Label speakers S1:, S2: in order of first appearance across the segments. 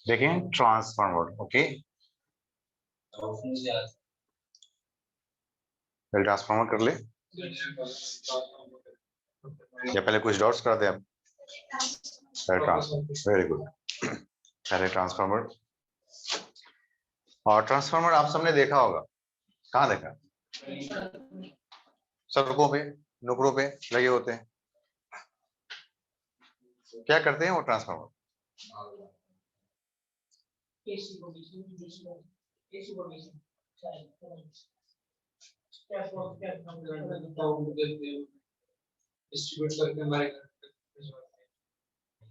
S1: देखें transformer, okay. Transformer कर ले या पहले कुछ डॉट्स करा दे आप? Transformer, very good. पहले ट्रांसफार्मर। और ट्रांसफार्मर आप सबने देखा होगा, कहाँ देखा? सड़कों पे, नुकड़ों पे लगे होते हैं। क्या करते हैं वो ट्रांसफार्मर?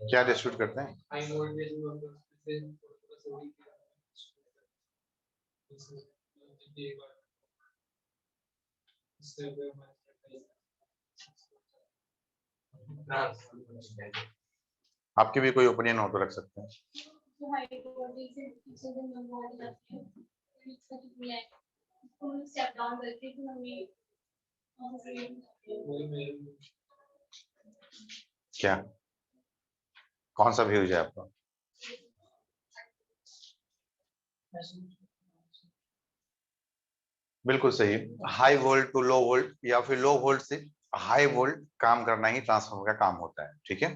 S1: क्या डिस्ट्रीब्यूट करते हैं? आपके भी कोई ओपिनियन हो तो रख सकते हैं। क्या, कौन सा व्यूज है आपका? बिल्कुल सही। High volt to low volt या फिर लो वोल्ट से हाई वोल्ट काम करना ही ट्रांसफार्मर का काम होता है, ठीक है।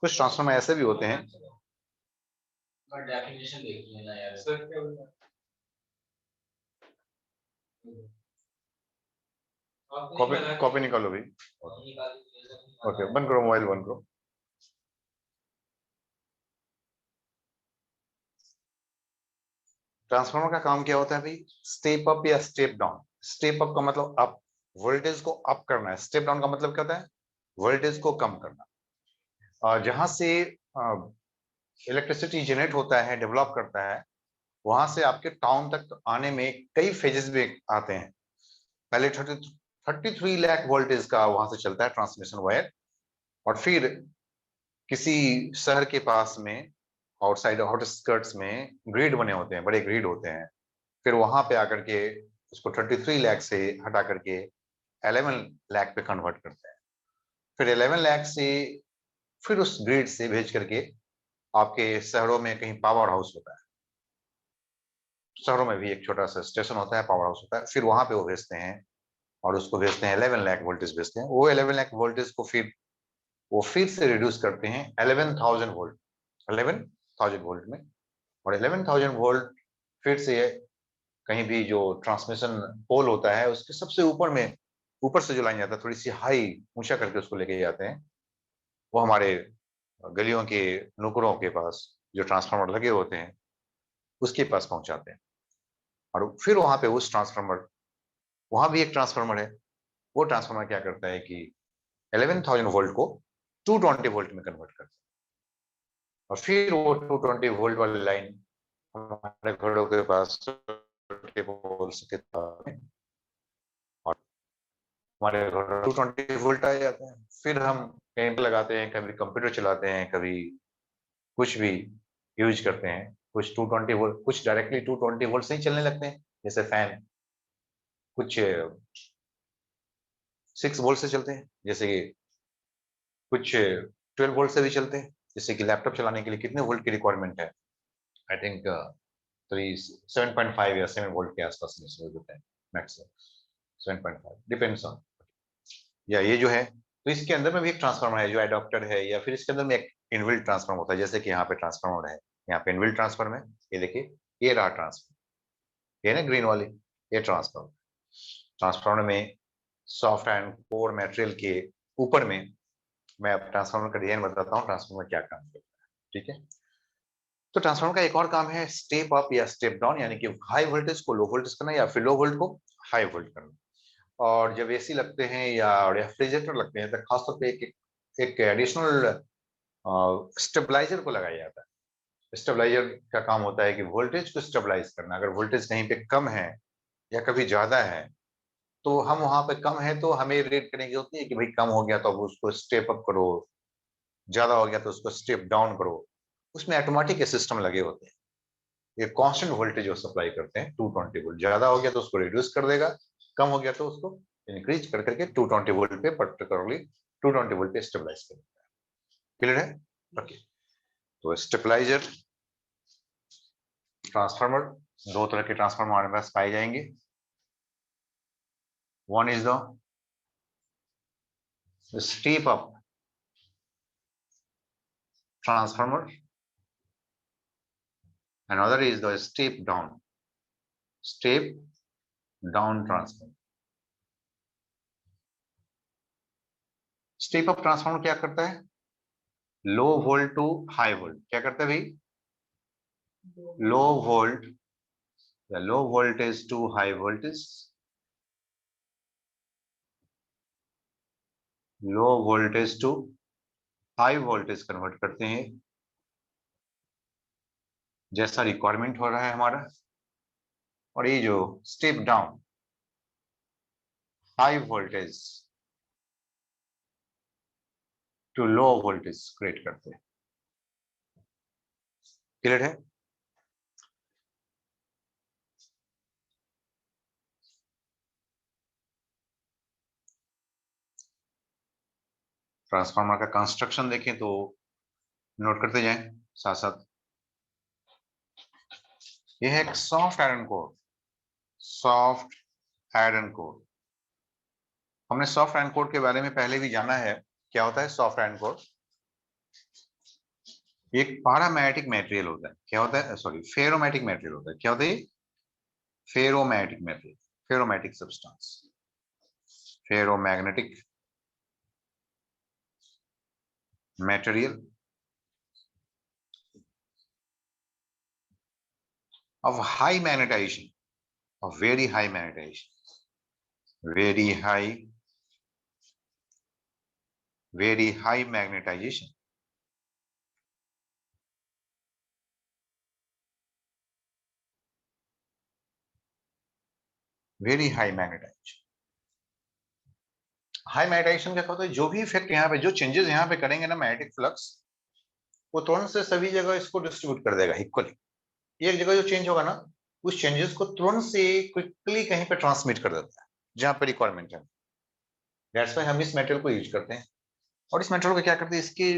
S1: कुछ ट्रांसफार्मर ऐसे भी होते हैं,
S2: डेफिनेशन देखिए ना यार सर,
S1: कॉपी निकालो भाई। ओके, बंद करो मोबाइल, बंद करो। ट्रांसफार्मर का काम क्या होता है भाई? स्टेप अप या स्टेप डाउन। स्टेप अप का मतलब अप, वोल्टेज को अप करना है। स्टेप डाउन का मतलब क्या होता है? वोल्टेज को कम करना। और जहां से इलेक्ट्रिसिटी जनरेट होता है, डेवलप करता है, वहां से आपके टाउन तक आने में कई फेजेस भी आते हैं। पहले 33 लाख वोल्टेज का वहां से चलता है ट्रांसमिशन वायर, और फिर किसी शहर के पास में आउटसाइड आउटस्कर्ट्स में ग्रिड बने होते हैं, बड़े ग्रिड होते हैं। फिर वहां पे आकर के उसको 33 लाख से हटा करके 11 लाख पे कन्वर्ट करते हैं। फिर 11 लाख से फिर उस ग्रिड से भेज करके आपके शहरों में कहीं पावर हाउस होता है, शहरों में भी एक छोटा सा स्टेशन होता है, पावर हाउस होता है, फिर वहां पे वो भेजते हैं और उसको भेजते हैं 11 लाख वोल्टेज भेजते हैं। वो 11 लाख वोल्टेज को फिर से रिड्यूस करते हैं 11,000 वोल्ट, 11,000 वोल्ट में। और 11,000 वोल्ट फिर से कहीं भी जो ट्रांसमिशन पोल होता है उसके सबसे ऊपर में, ऊपर से जो लाइन जाता है थोड़ी सी हाई, ऊंचा करके उसको लेके जाते हैं। वो हमारे गलियों के नुकड़ों के पास जो ट्रांसफार्मर लगे होते हैं उसके पास पहुंचाते हैं। और फिर वहां पे उस ट्रांसफार्मर, वहां भी एक ट्रांसफार्मर है, वो ट्रांसफार्मर क्या करता है कि 11,000 वोल्ट को 220 वोल्ट में कन्वर्ट करता है। और फिर वो 220 वोल्ट वाली लाइन हमारे घरों के पास पोल्स के तार में, और हमारे घर 220 वोल्ट आ जाते हैं। फिर हम कहीं पे लगाते हैं, कभी कंप्यूटर चलाते हैं, कभी कुछ भी यूज करते हैं। कुछ 220 वोल्ट, कुछ डायरेक्टली 220 वोल्ट से ही चलने लगते हैं, जैसे फैन। कुछ 6 वोल्ट से चलते हैं, जैसे कि कुछ 12 वोल्ट से भी चलते हैं, जैसे कि लैपटॉप चलाने के लिए कितने वोल्ट की रिक्वायरमेंट है? आई थिंक 7.5 या 7 वोल्ट के आसपास में होते हैं मैक्सिमम, 7.5 डिपेंड्स ऑन। या ये जो है, तो इसके अंदर में भी एक ट्रांसफार्मर है जो एडाप्टर है, या फिर इसके अंदर में एक इनबिल्ट ट्रांसफार्मर होता है, जैसे कि यहाँ पे ट्रांसफार्मर है, यहाँ पे इनबिल्ट ट्रांसफार्मर है। ये देखिए, ये रहा ट्रांसफार्मर, ये ना ग्रीन वाली, ये ट्रांसफार्मर। ट्रांसफार्मर में सॉफ्ट एंड कोर मटेरियल के ऊपर में मैं अब ट्रांसफार्मर का डिजाइन बताता हूँ, ट्रांसफार्मर क्या काम करता है, ठीक है। तो ट्रांसफार्मर का एक और काम है स्टेप अप या स्टेप डाउन, यानी कि हाई वोल्टेज को लो वोल्टेज करना या फिर लो वोल्ट को हाई वोल्ट करना। और जब एसी लगते हैं या रेफ्रिजरेटर लगते हैं तो खासतौर पे एक एडिशनल स्टेबलाइजर को लगाया जाता है। स्टेबलाइजर का काम होता है कि वोल्टेज को स्टेबलाइज करना। अगर वोल्टेज कहीं पे कम है या कभी ज्यादा है, तो हम वहां पे कम है तो हमें रेट करने की होती है कि भाई कम हो गया तो अब उसको स्टेप अप करो, ज्यादा हो गया तो उसको स्टेप डाउन करो। उसमें ऑटोमेटिक सिस्टम लगे होते हैं। ये कांस्टेंट वोल्टेज वो सप्लाई करते हैं 220 वोल्ट। ज्यादा हो गया तो उसको रिड्यूस कर देगा, कम हो गया तो उसको इंक्रीज कर करके 220 वोल्ट पे पर्टिकुलरली 220 वोल्ट पे स्टेबलाइज कर देता है। क्लियर है? ओके। तो स्टेबलाइजर ट्रांसफार्मर, दो तरह के ट्रांसफार्मर हमारे पास पाए जाएंगे। One is the step up transformer, another is the step down transformer। Step up transformer क्या करता है? Low volt to high volt. क्या करता है भाई? लो वोल्ट या low voltage to high voltage, low voltage to high voltage convert करते हैं जैसा रिक्वायरमेंट हो रहा है हमारा। और ये जो step down high voltage to low voltage create करते हैं। क्लियर है? ट्रांसफार्मर का कंस्ट्रक्शन देखें तो नोट करते जाएं साथ साथ। यह है एक soft iron core, soft iron core. हमने सॉफ्ट आयरन कोर के बारे में पहले भी जाना है। क्या होता है सॉफ्ट आयरन कोर? एक पैरामैग्नेटिक मटेरियल होता है। क्या होता है? सॉरी, फेरोमैटिक मटेरियल होता है। क्या होता है? Ferromagnetic material, ferromagnetic substance, ferromagnetic material of high magnetization, of very high magnetization, very high magnetization, very high magnetization। High magnetization क्या होता है? जो भी इफेक्ट यहाँ पे, जो चेंजेस यहाँ पे करेंगे ना मैग्नेटिक फ्लक्स, वो तुरंत से सभी जगह इसको डिस्ट्रीब्यूट कर देगा इक्वली। एक जगह जो चेंज होगा ना, उस चेंजेस को तुरंत से क्विकली कहीं पे ट्रांसमिट कर देता है जहां पे रिक्वायरमेंट है। दैट्स व्हाई हम इस मेटेरियल को यूज करते हैं। और इस मेटेरियल को क्या करते हैं, इसके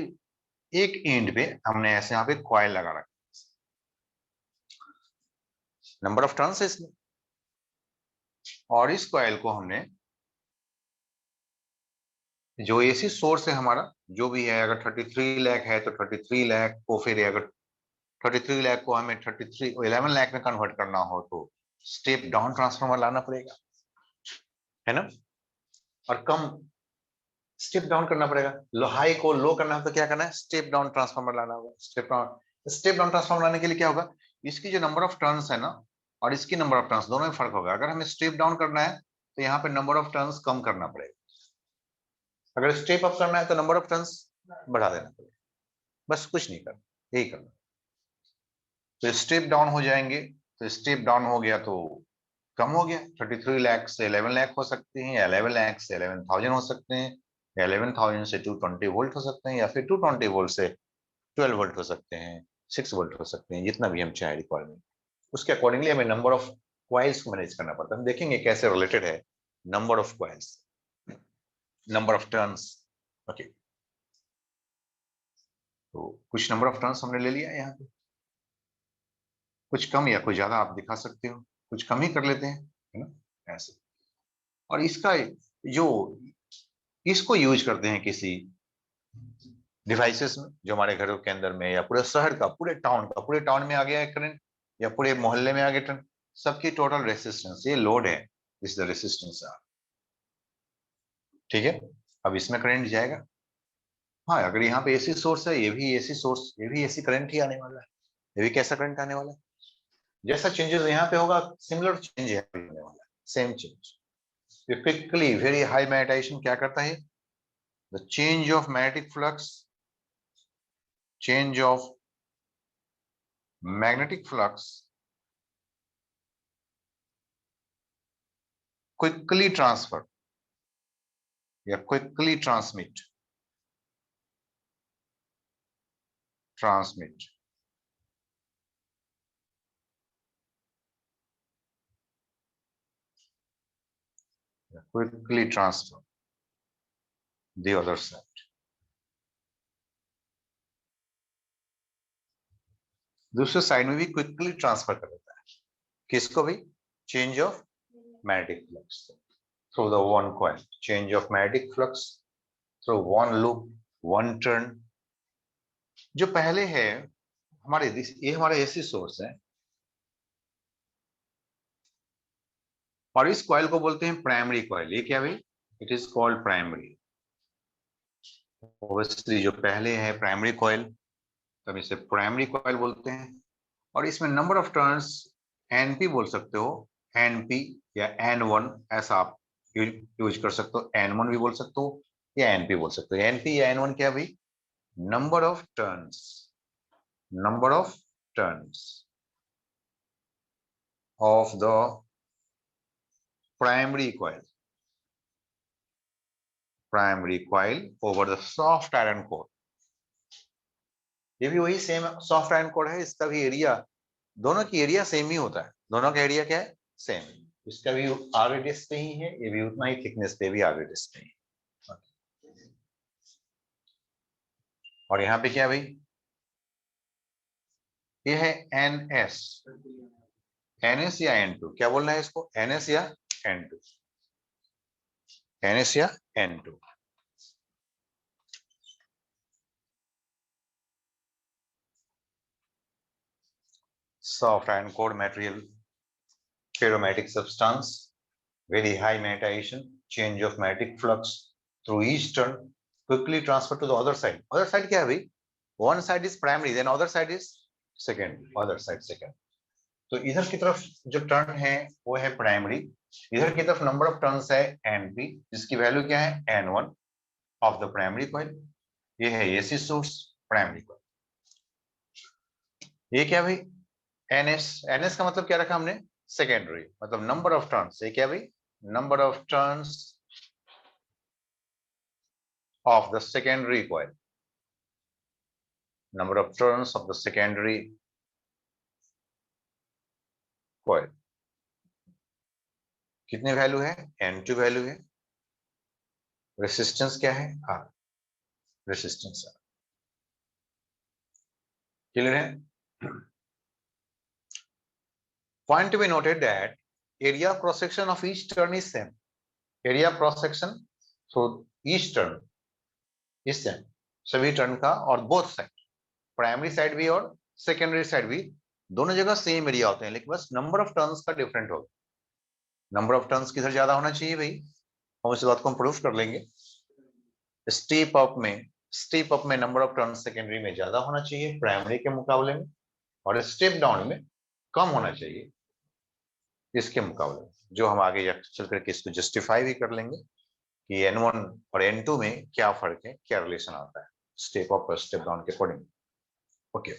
S1: एक एंड पे हमने ऐसे यहाँ पे कॉइल लगा रखा है। नंबर ऑफ टर्न्स है इसमें, और इस कॉइल को हमने, जो एसी सोर्स है हमारा जो भी है, अगर 33 लाख है तो 33 लाख को, फिर अगर 33 लाख को हमें 11 लाख में कन्वर्ट करना हो तो स्टेप डाउन ट्रांसफार्मर लाना पड़ेगा, है ना। और कम स्टेप डाउन करना पड़ेगा। लो हाई को लो करना है तो क्या करना है? स्टेप डाउन ट्रांसफार्मर लाना होगा। स्टेप डाउन ट्रांसफार्मर लाने के लिए क्या होगा? इसकी जो नंबर ऑफ टर्न्स है ना, और इसकी नंबर ऑफ टर्न्स, दोनों में फर्क होगा। अगर हमें स्टेप डाउन करना है तो यहाँ पे नंबर ऑफ टर्न्स कम करना पड़ेगा। अगर स्टेप अप करना है तो नंबर ऑफ टर्न्स बढ़ा देना पड़ेगा। बस कुछ नहीं करना, यही करना। तो स्टेप डाउन हो जाएंगे, तो स्टेप डाउन हो गया तो कम हो गया। 33 लाख से 11 लाख हो सकते हैं, या 11 लाख से 11,000 हो सकते हैं, या 11,000 से 220 वोल्ट हो सकते हैं, या फिर 220 वोल्ट से 12 वोल्ट हो सकते हैं, 6 वोल्ट हो सकते हैं, जितना भी हम चाहे रिक्वायरमेंट। उसके अकॉर्डिंगली हमें नंबर ऑफ क्वाइल्स को मैनेज करना पड़ता है। हम देखेंगे कैसे रिलेटेड है number of coils, number of turns. Okay, तो कुछ नंबर ऑफ टर्न्स हमने ले लिया यहाँ पे, कुछ कम या कुछ ज्यादा आप दिखा सकते हो, कुछ कम ही कर लेते हैं, है ना, ऐसे। और इसका जो, इसको यूज करते हैं किसी डिवाइसेस में, जो हमारे घरों के अंदर में, या पूरे शहर का, पूरे टाउन में आ गया है करंट, या पूरे मोहल्ले में आ गया करंट, सबकी टोटल रेसिस्टेंस, ये लोड है, दिस द रेसिस्टेंस आर। ठीक है, अब इसमें करंट जाएगा। हाँ, अगर यहाँ पे एसी सोर्स है, ये भी एसी सोर्स, ये भी एसी करंट ही आने वाला है। ये भी कैसा करंट आने वाला है? जैसा चेंजेस यहाँ पे होगा, सिमिलर चेंज यहाँ पे होने वाला है, same change. Quickly very high magnetization क्या करता है? The change of magnetic flux, change of magnetic flux quickly transfer या quickly transmit quickly transfer the other side. दूसरे साइड में भी क्विकली ट्रांसफर कर देता है किसको भी? Change of magnetic flux through the one coil, change of magnetic flux through one loop, one turn. जो पहले है हमारे, ये हमारा एसी सोर्स है और इस कॉइल को बोलते हैं प्राइमरी कॉइल। ये क्या भाई? It is called primary. Obviously जो पहले है प्राइमरी कॉइल, तब इसे प्राइमरी कॉइल बोलते हैं। और इसमें नंबर ऑफ टर्न्स एनपी बोल सकते हो, एनपी या एन1 ऐसा आप यूज कर सकते हो। एन1 भी बोल सकते हो या एनपी बोल सकते हो। एनपी या एन1 क्या भाई? Number of turns, number of turns of the primary coil, primary coil over the soft iron core. ये भी वही सेम सॉफ्ट आयरन कोर है, इसका भी एरिया, दोनों की एरिया सेम ही होता है। दोनों का एरिया क्या है? सेम। इसका भी आर रेडियस पे ही है, ये भी उतना ही थिकनेस पे भी आर रेडियस पे ही। और यहाँ पे क्या भाई? ये है एनएस, एनएस या एन2, क्या बोलना है इसको? एनएस या एन2, एनएस या N2. soft iron core material, ferromatic substance, very high magnetization, change of magnetic flux through each turn, quickly transfer to the other side. Other side क्या है भाई? One side is primary, then other side is secondary. Other side second. तो इधर की तरफ जो turn है वो है प्राइमरी, इधर की तरफ नंबर ऑफ टर्न्स है एनपी, जिसकी वैल्यू क्या है? N1 of the primary coil. ये है एसी सोर्स प्राइमरी कॉइल। ये क्या भाई? एनएस, एनएस का मतलब क्या रखा हमने? सेकेंडरी, मतलब नंबर ऑफ टर्न्स। ये क्या भाई? Number of turns of the secondary coil, number of turns of the secondary coil. कितने वैल्यू है? n2 वैल्यू है। रेसिस्टेंस क्या है? R, resistance R। क्लियर है? Point to be noted that area cross section of each turn is same. Area cross section so each turn is same. सभी turn का, और both side, primary side भी और secondary side भी, दोनों जगह same area होते हैं, लेकिन बस नंबर ऑफ टर्न्स का डिफरेंट होगा। नंबर ऑफ टर्न्स किधर ज्यादा होना चाहिए भाई? हम इस बात को प्रूफ कर लेंगे। स्टेप अप में नंबर ऑफ टर्न्स सेकेंडरी में ज्यादा होना चाहिए प्राइमरी के मुकाबले में, और स्टेप डाउन में कम होना चाहिए इसके मुकाबले, जो हम आगे चल करके इसको जस्टिफाई भी कर लेंगे कि N1 और N2 में क्या फर्क है, क्या रिलेशन आता है स्टेप अप और स्टेप डाउन के अकॉर्डिंग। ओके,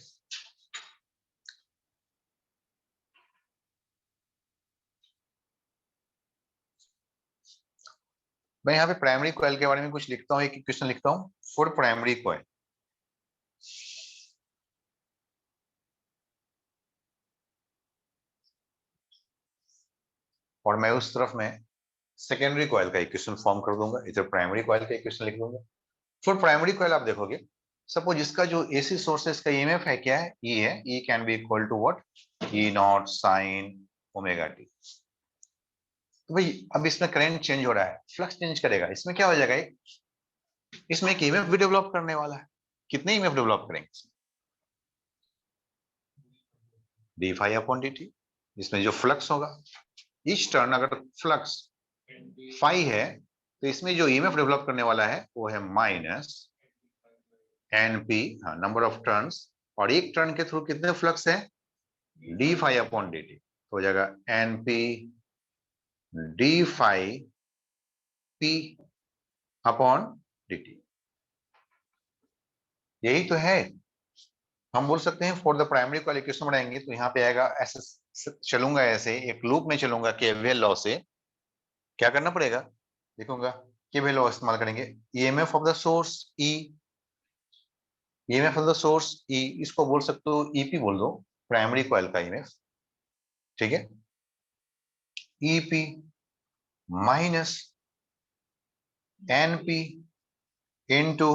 S1: मैं यहाँ पे प्राइमरी कॉइल के बारे में कुछ लिखता हूँ, एक क्वेश्चन लिखता हूँ फॉर प्राइमरी कॉइल। और मैं उस तरफ में सेकेंडरी कॉइल का इक्वेशन फॉर्म कर दूंगा, इधर प्राइमरी कॉइल का इक्वेशन लिख दूंगा। फॉर प्राइमरी कॉइल आप देखोगे, सपोज इसका जो एसी सोर्स है, इसका ईएमएफ है क्या है? ई है। E can be equal to what? E naught sine omega T. तो भाई अब इसमें करंट चेंज हो रहा है, फ्लक्स चेंज करेगा, इसमें क्या हो जाएगा? इसमें एक ईएमएफ भी डेवलप करने वाला है। कितने ईएमएफ डेवलप करेंगे? D phi upon d t. इसमें जो फ्लक्स होगा ईच टर्न, अगर फ्लक्स फाई है तो इसमें जो ईएमएफ डेवलप करने वाला है वो है माइनस एनपी, हाँ, नंबर ऑफ टर्न्स, और एक टर्न के थ्रू कितने फ्लक्स है? D phi upon d t. तो हो जाएगा NP d phi p upon d t. यही तो है। हम बोल सकते हैं for the primary coil equation बनाएंगे तो यहाँ पे आएगा, ऐसे चलूंगा, ऐसे एक लूप में चलूंगा केवीएल लॉ से। क्या करना पड़ेगा? देखूंगा केवीएल लॉ इस्तेमाल करेंगे। EMF of the source E, EMF of the source E, इसको बोल सकते हो ईपी बोल दो, प्राइमरी कॉइल का ईएमएफ, ठीक है? EP minus NP into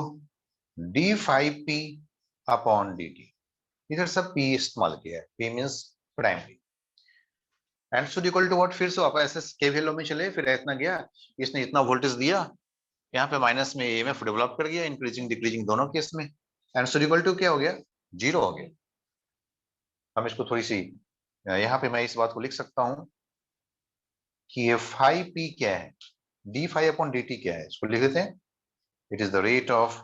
S1: d5p upon dt। इधर सब p इस्तेमाल किया है, p means primary. And should equal to what, फिर से आप ऐसे केवीएल में चले, फिर इतना गया, इसने इतना वोल्टेज दिया, यहाँ पे माइनस में ईएमएफ डेवलप कर गया, इंक्रीजिंग डिक्रीजिंग दोनों केस में, एंड शुड इक्वल टू क्या हो गया, 0 हो गया। हम इसको थोड़ी सी, यहाँ पे मैं इस बात को लिख सकता हूं कि ये 5p क्या है, d5 अपॉन dt क्या है, इसको लिख देते हैं। It is the rate of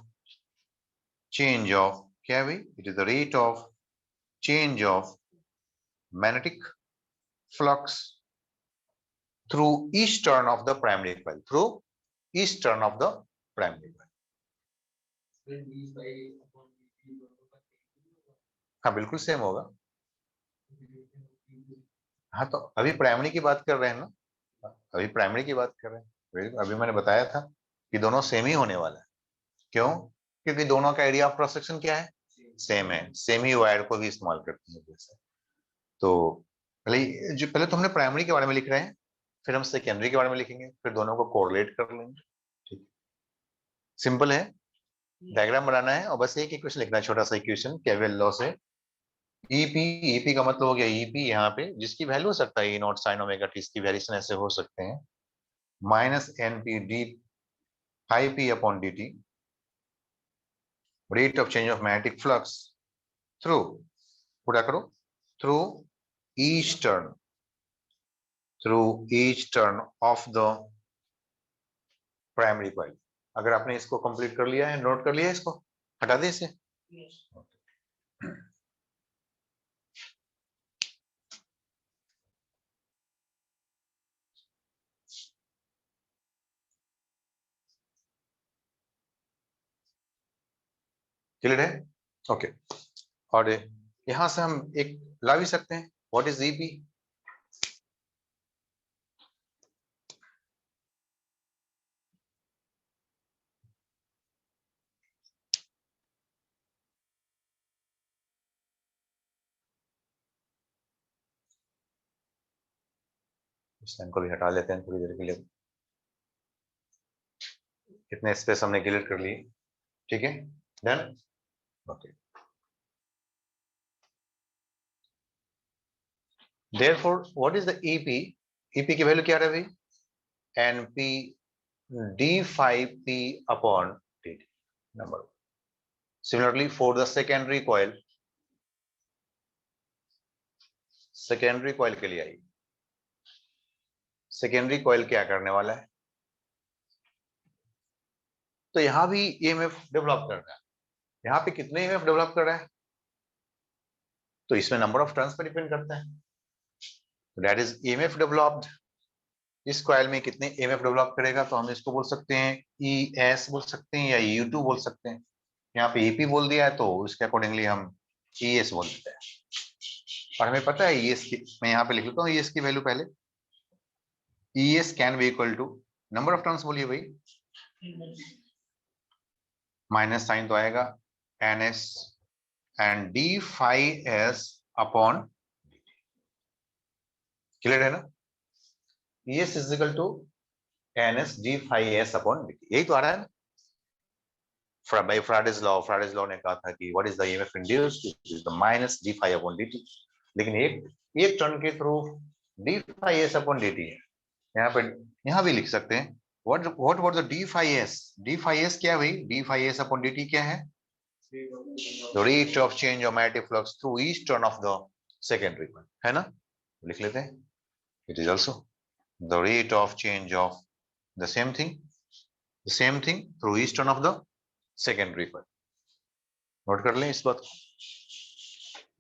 S1: change of, क्या है भाई, it is the rate of change of magnetic flux through each turn off the primary coil, through each turn off the primary coil. हाँ बिल्कुल सेम होगा। हाँ तो अभी primary की बात कर रहे हैं ना, अभी प्राइमरी की बात कर रहे हैं, अभी मैंने बताया था कि दोनों सेम ही होने वाला है। क्यों? क्योंकि दोनों का एरिया ऑफ क्रॉस सेक्शन क्या है, सेम है, सेम ही वायर को भी इस्तेमाल करते हैं जैसे। तो पहले तो हमने प्राइमरी के बारे में लिख रहे हैं, फिर हम सेकेंडरी के बारे में लिखेंगे, फिर दोनों को कोरिलेट कर लेंगे। ठीक, सिंपल है, डायग्राम बनाना है और बस एक इक्वेशन लिखना है, छोटा सा इक्वेशन केवीएल लॉ से। ईपी का मतलब हो गया, ईपी यहाँ पे जिसकी वैल्यू हो सकता है E0 sin ओमेगा टी, इसकी वेरिएशन ऐसे हो सकते हैं, minus NP d5p upon dt, rate of change of magnetic flux through, पूरा करो, through each turn of the primary coil. अगर आपने इसको कंप्लीट कर लिया है, नोट कर लिया है, इसको हटा दे इसे। क्लियर है? ओके। और यहां से हम एक ला भी सकते हैं, व्हाट इज ईपी। इस लाइन को भी हटा लेते हैं थोड़ी देर के लिए, कितने स्पेस हमने क्लियर कर लिए। ठीक है, done. Okay, therefore what is the EP की वैल्यू क्या रहा भाई, NP d5p upon dt, number one. Similarly for the secondary coil के लिए आई, सेकेंडरी कॉइल क्या करने वाला है, तो यहां भी EMF डेवलप कर रहा है, यहां पे कितने EMF डेवलप कर रहा है, तो इसमें number of turns per depend करता है, दैट इज EMF डेवलप्ड। इस कॉइल में कितने EMF डेवलप करेगा, तो हम इसको बोल सकते हैं ES बोल सकते हैं या U2 बोल सकते हैं। यहाँ पे EP बोल दिया है तो इसके अकॉर्डिंगली हम ES बोल देते हैं। और हमें पता है ES की, मैं यहाँ पे लिख लेता हूँ ES की वैल्यू पहले, ES can be equal to, number of turns बोलिए भाई, माइनस साइन तो आएगा, NS and d5s upon, clear है ना, ES is equal to NS d5s upon dt, यही तो आ रहा है ना। By Faraday's law ने कहा था कि what is the EMF induced, it is the minus d5 upon dt, लेकिन एक टर्न के थ्रू d5s upon dt है, यहाँ पे, यहाँ भी लिख सकते हैं what was the d5s क्या है भाई, d5s upon dt क्या है, the rate of change of magnetic flux through each turn of the secondary coil, है ना, लिख लेते हैं, it is also the rate of change of the same thing through each turn of the secondary coil। Note कर लें इस बात को,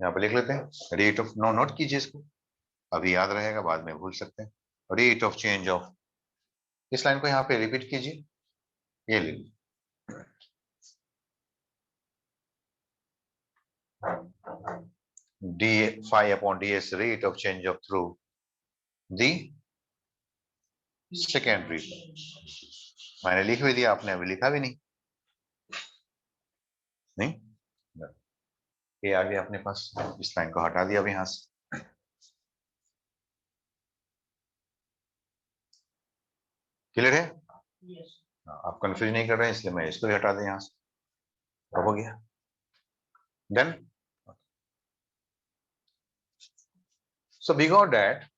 S1: यहाँ पे लिख लेते हैं रेट ऑफ, नोट कीजिए इसको, अभी याद रहेगा, बाद में भूल सकते हैं। रेट ऑफ चेंज ऑफ, इस लाइन को यहाँ पे रिपीट कीजिए, ये ले लीजिए, d5 upon ds rate of change of through the secondary, मैंने लिख भी दिया, आपने अभी लिखा भी नहीं, ये आ गया अपने पास, इस लाइन को हटा दिया अभी यहाँ से। क्लियर है? आप कंफ्यूज नहीं कर रहे हैं इसलिए मैं इसको भी हटा दें यहां से, अब हो गया done. So we got that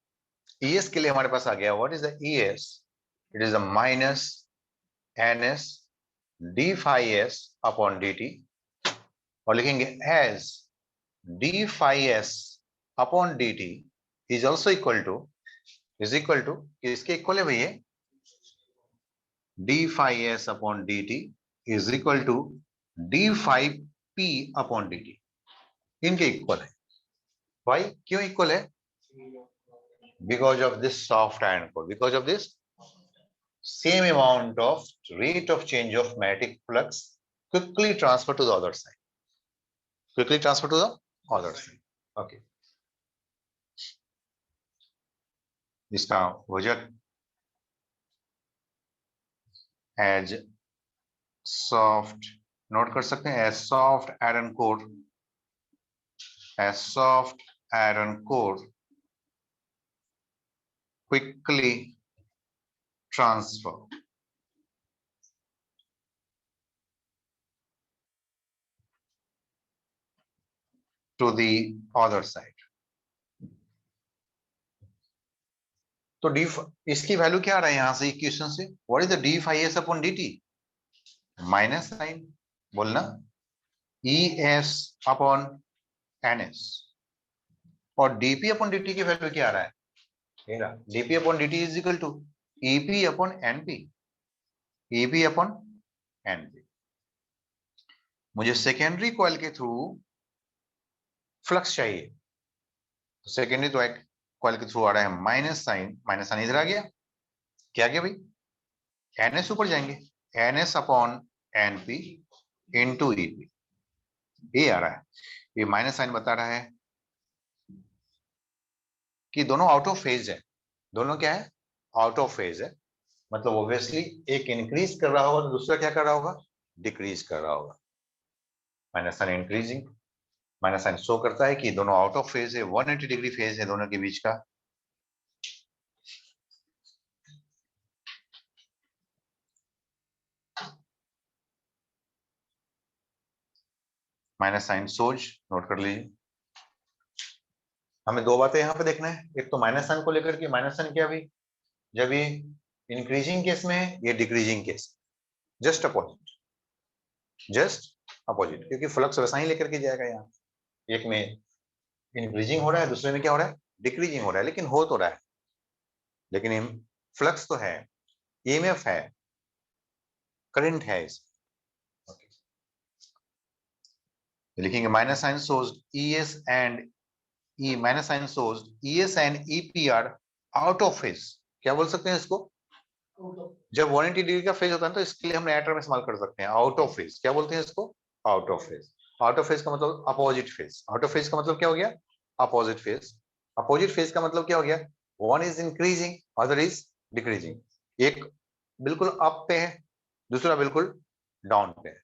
S1: ES के लिए हमारे पास आ गया, what is the ES? It is a minus NS d phi s upon dt, और लिखेंगे as d phi s upon dt is also equal to किसके इक्वल है भैया? d phi s upon dt is equal to d phi p upon dt, इनके equal है। भाई क्यों equal है? Because of this soft iron core, because of this same amount of rate of change of magnetic flux quickly transfer to the other side, quickly transfer to the other side. Okay, इसका वजह as soft note कर सकते हैं, as soft iron core, as soft iron core quickly transfer to the other side. तो D, इसकी value क्या आ रहा है यहां से इक्वेशन से? What is the D phi S upon dt? Minus sign बोलना, E S upon N S, और डीपी अपॉन dt की वैल्यू क्या आ रहा है? DP upon dt is equal to EP upon NP, EP upon NP. मुझे secondary coil के through flux चाहिए, तो सेकेंडरी कॉइल के थ्रू आ रहा है माइनस साइन इधर आ गया, क्या गया भाई? एनएस ऊपर जाएंगे, NS upon NP into EP, ये आ रहा है। ये माइनस साइन बता रहा है कि दोनों आउट ऑफ फेज है, दोनों क्या है? आउट ऑफ फेज है, मतलब ऑब्वियसली एक इंक्रीज कर रहा होगा तो दूसरा क्या कर रहा होगा? डिक्रीज कर रहा होगा। Minus sign increasing, minus sign show करता है कि दोनों आउट ऑफ फेज है, 180 डिग्री फेज है दोनों के बीच का। माइनस साइन सोज नोट कर लीजिए। हमें दो बातें यहाँ पे देखना है, एक तो माइनस साइन को लेकर के, माइनस साइन क्या भी जब ये इंक्रीजिंग केस में है, ये decreasing case, just opposite, just opposite, क्योंकि फ्लक्स वैसा ही लेकर के जाएगा। यहाँ एक में इंक्रीजिंग हो रहा है, दूसरे में क्या हो रहा है? डिक्रीजिंग हो रहा है, लेकिन हो तो रहा है, लेकिन फ्लक्स तो है, ईएमएफ है, करंट है इस। लिखेंगे minus sign shows ES and E, minus sign shows ES and EP are out of phase. क्या बोल सकते हैं इसको? जब 180 डिग्री का फेज होता है तो इसके लिए हम नया टर्म इस्तेमाल कर सकते हैं, आउट ऑफ फेज। क्या बोलते हैं इसको? Out of phase. Out of phase का मतलब opposite phase. Out of phase का मतलब क्या हो गया? Opposite phase. अपोजिट फेज का मतलब क्या हो गया? One is increasing, other is decreasing. एक बिल्कुल अप पे है, दूसरा बिल्कुल डाउन पे है,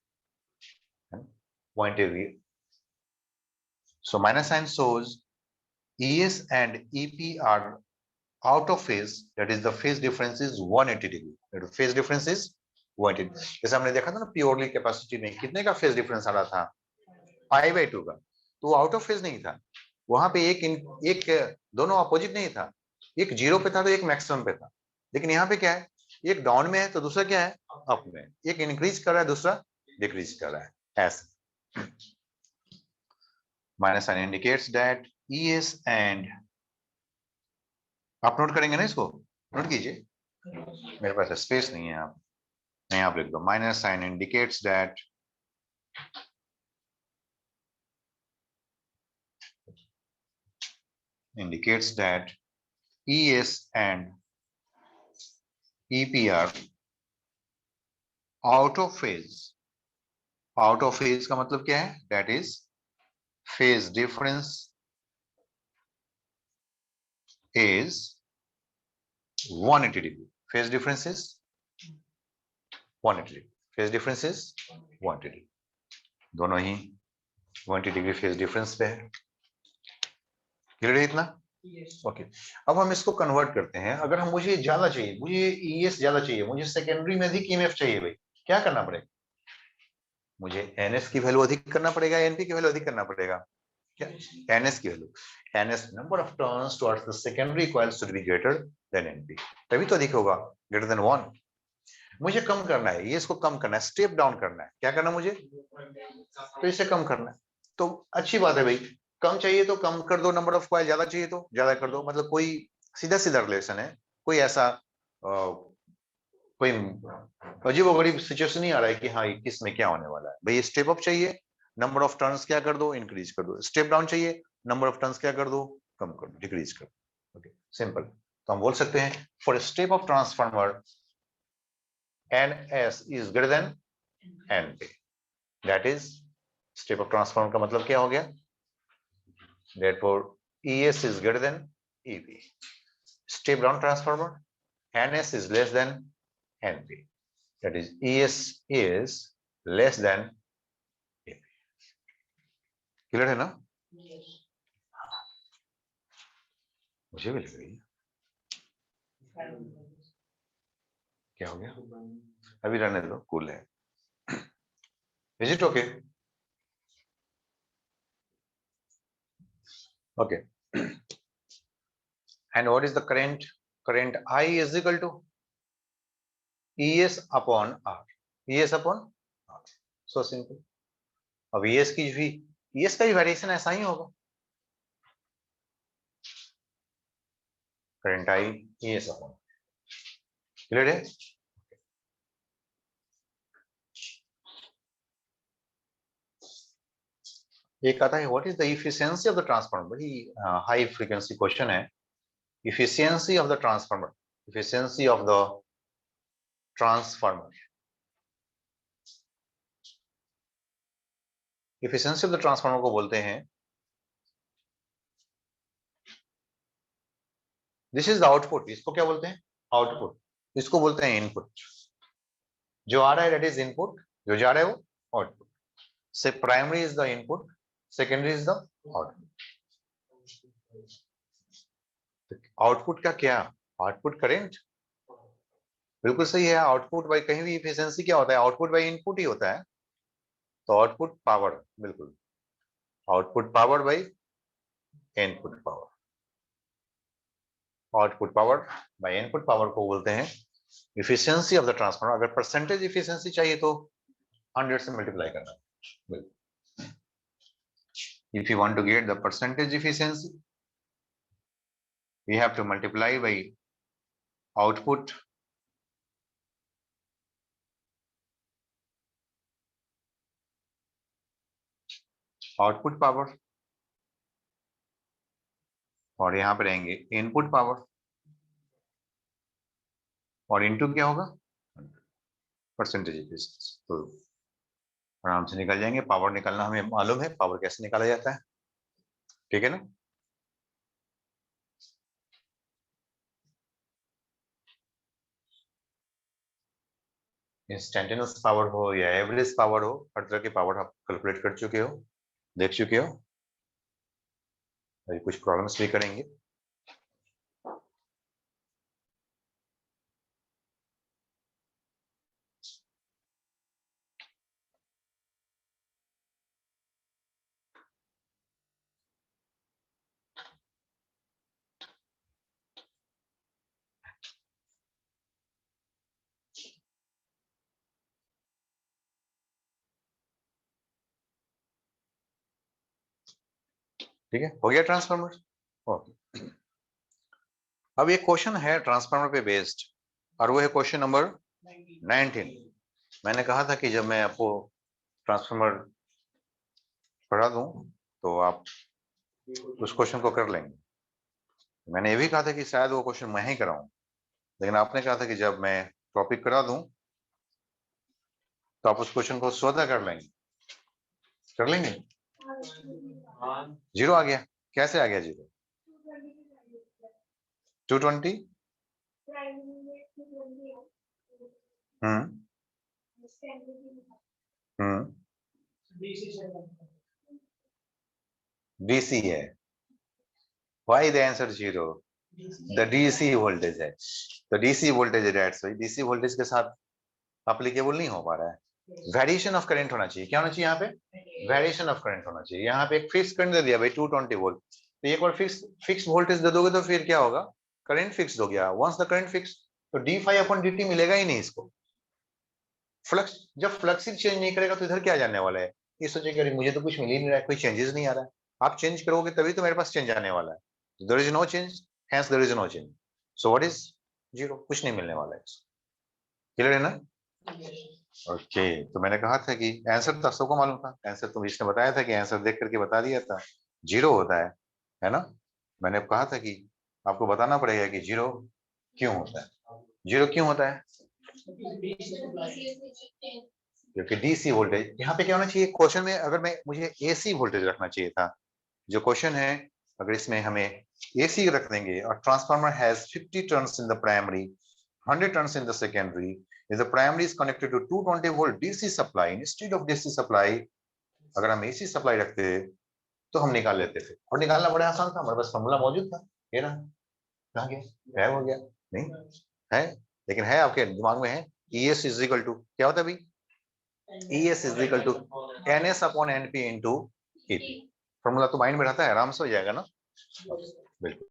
S1: point of view. So minus sign shows ES and EP are out of phase, that is the phase difference is 180 degree, that is phase difference is 180। जैसे हमने देखा था ना प्योरली कैपेसिटी में कितने का फेज डिफरेंस आ रहा था? 5/2 का, तो वो आउट ऑफ फेज नहीं था। वहां पे एक दोनों अपोजिट नहीं था, एक जीरो पे था तो एक मैक्सिमम पे था। लेकिन यहाँ पे क्या है? एक डाउन में है तो दूसरा क्या है? अप में। एक इंक्रीज कर रहा है, दूसरा डिक्रीज कर रहा है, ऐसे। Minus sign indicates that ES and, आप नोट करेंगे ना इसको? नोट कीजिए, मेरे पास स्पेस नहीं है, आप मैं यहाँ लिख दो। Minus sign indicates that ES and EP are out of phase। Out of phase का मतलब क्या है? That is phase difference is 180 degree, phase difference is 180 degree, phase difference is 180 degree, दोनों ही 180 डिग्री फेज डिफरेंस पे है। Clear है इतना? Okay अब हम इसको कन्वर्ट करते हैं। अगर हम मुझे ज्यादा चाहिए, मुझे ईएस ज्यादा चाहिए, मुझे सेकेंडरी में अधिक ईएमएफ चाहिए भाई, क्या करना पड़ेगा? मुझे एनएस की वैल्यू अधिक करना पड़ेगा, एनपी की वैल्यू अधिक करना पड़ेगा। क्या? एनएस की value, NS number of turns towards the secondary coil should be greater than NP, तभी तो अधिक होगा, ग्रेटर देन 1। मुझे कम करना है, ये इसको कम करना है, स्टेप डाउन करना है। क्या करना मुझे? तो इसे कम करना है। तो अच्छी बात है भाई, कम चाहिए तो कम कर दो नंबर ऑफ कॉइल, ज्यादा चाहिए तो ज्यादा कर दो, मतलब कोई सीधा सीधा रिलेशन है, कोई ऐसा कोई अजीबोगरीब सिचुएशन नहीं आ रहा है कि हाँ किस में क्या होने वाला है। भाई स्टेप अप चाहिए, नंबर ऑफ टर्न्स क्या कर दो, इंक्रीज कर दो। स्टेप डाउन चाहिए, नंबर ऑफ टर्न्स क्या कर दो, कम कर दो, डिक्रीज कर दो। Okay simple. तो हम बोल सकते हैं for step of transformer NS is greater than NP, that is step of transformer का मतलब क्या हो गया? therefore ES is greater than EB. Step down transformer NS is less than NP, that is ES is less than EB. Clear है ना? मुझे भी लग रही है। क्या हो गया? अभी रहने दो, कूल है। Is it okay? Okay. And what is the current? Current I is equal to ES upon R. ES upon R. So simple. अब ES की भी, ES का भी वेरिएशन ऐसा ही होगा। Current I ES upon, clear है? एक आता है what is the efficiency of the transformer, बड़ी हाई फ्रीक्वेंसी क्वेश्चन है। Efficiency of the transformer, efficiency of the transformer, efficiency of the transformer को बोलते हैं, दिस इज द आउटपुट। इसको क्या बोलते हैं? आउटपुट। इसको बोलते हैं इनपुट। जो आ रहा है दैट इज इनपुट, जो जा रहा है वो आउटपुट। से primary is the input, secondary is the output. Output का क्या? आउटपुट करेंट, बिल्कुल सही है। आउटपुट बाई, कहीं भी इफिशियंसी क्या होता है? आउटपुट बाई इनपुट ही होता है। तो आउटपुट पावर, बिल्कुल output power by input power, output power by input power को बोलते हैं इफिशियंसी ऑफ द ट्रांसफार्मर। अगर परसेंटेज इफिशियंसी चाहिए तो 100 से मल्टीप्लाई करना है। If you want to get the percentage efficiency we have to multiply by output power, और यहां पर रहेंगे इनपुट पावर, और इनटू क्या होगा? Percentage efficiency. तो आराम से निकल जाएंगे। पावर निकालना हमें मालूम है, पावर कैसे निकाला जाता है, ठीक है ना? इंस्टेंटेनियस पावर हो या एवरेज पावर हो, हर तरह की पावर आप कैलकुलेट कर चुके हो, देख चुके हो। अभी कुछ प्रॉब्लम्स भी करेंगे। ठीक है, हो गया ट्रांसफार्मर। ओके, अब एक क्वेश्चन है ट्रांसफार्मर पे बेस्ड, और वो है क्वेश्चन नंबर 19। मैंने कहा था कि जब मैं आपको ट्रांसफार्मर पढ़ा दूं तो आप उस क्वेश्चन को कर लेंगे। मैंने ये भी कहा था कि शायद वो क्वेश्चन मैं ही कराऊं, लेकिन आपने कहा था कि जब मैं टॉपिक करा दूं तो आप उस क्वेश्चन को स्वतः कर लेंगे। कर लेंगे? जीरो आ गया? कैसे आ गया जीरो? 220। हम्म डीसी है। Why the answer 0? The DC voltage है, तो डीसी वोल्टेज है, डेट्स व्हाई डीसी वोल्टेज के साथ अप्लीकेबल नहीं हो पा रहा है। वेरिएशन ऑफ करंट होना चाहिए, क्या होना चाहिए यहाँ पे? वेरिएशन ऑफ करंट होना चाहिए। यहाँ पे एक फिक्स करंट दे दिया भाई 220 वोल्ट, तो एक बार फिक्स वोल्टेज दे दोगे तो फिर क्या होगा? करंट फिक्स हो गया। वंस द करंट फिक्स, तो d∅dt मिलेगा ही नहीं इसको। फ्लक्स, जब फ्लक्स ही चेंज नहीं करेगा तो इधर क्या जाने वाला है? ये सोचेगा अरे मुझे तो कुछ मिल ही नहीं रहा है, कोई चेंजेस नहीं आ रहा है। आप चेंज करोगे तभी तो मेरे पास चेंज आने वाला है। There is no change, hence there is no change, so what is 0? कुछ नहीं मिलने वाला है। क्लियर है ना? ओके, तो मैंने कहा था कि आंसर तो सबको मालूम था, आंसर तो इसने बताया था कि आंसर देख करके बता दिया था, 0 होता है ना? मैंने कहा था कि आपको बताना पड़ेगा कि 0 क्यों होता है। 0 क्यों होता है? क्योंकि डीसी वोल्टेज, यहाँ पे क्या होना चाहिए क्वेश्चन में, अगर मैं मुझे एसी वोल्टेज रखना चाहिए था। जो क्वेश्चन है, अगर इसमें हमें एसी रख देंगे और transformer has 50 turns in the primary, 100 turns in the secondary, if the primary is connected to 220 volt DC supply instead of DC supply, अगर हम AC सप्लाई रखते तो हम निकाल लेते थे, और निकालना बड़ा आसान था, हमारे पास फॉर्मूला मौजूद था। ये ना, कहाँ गया? गायब हो गया? नहीं है, लेकिन है आपके दिमाग में है। ES इज इक्वल टू क्या होता है भाई? ES is equal to NS upon NP into EP। Formula तो माइंड में रहता है, आराम से हो जाएगा ना? बिल्कुल।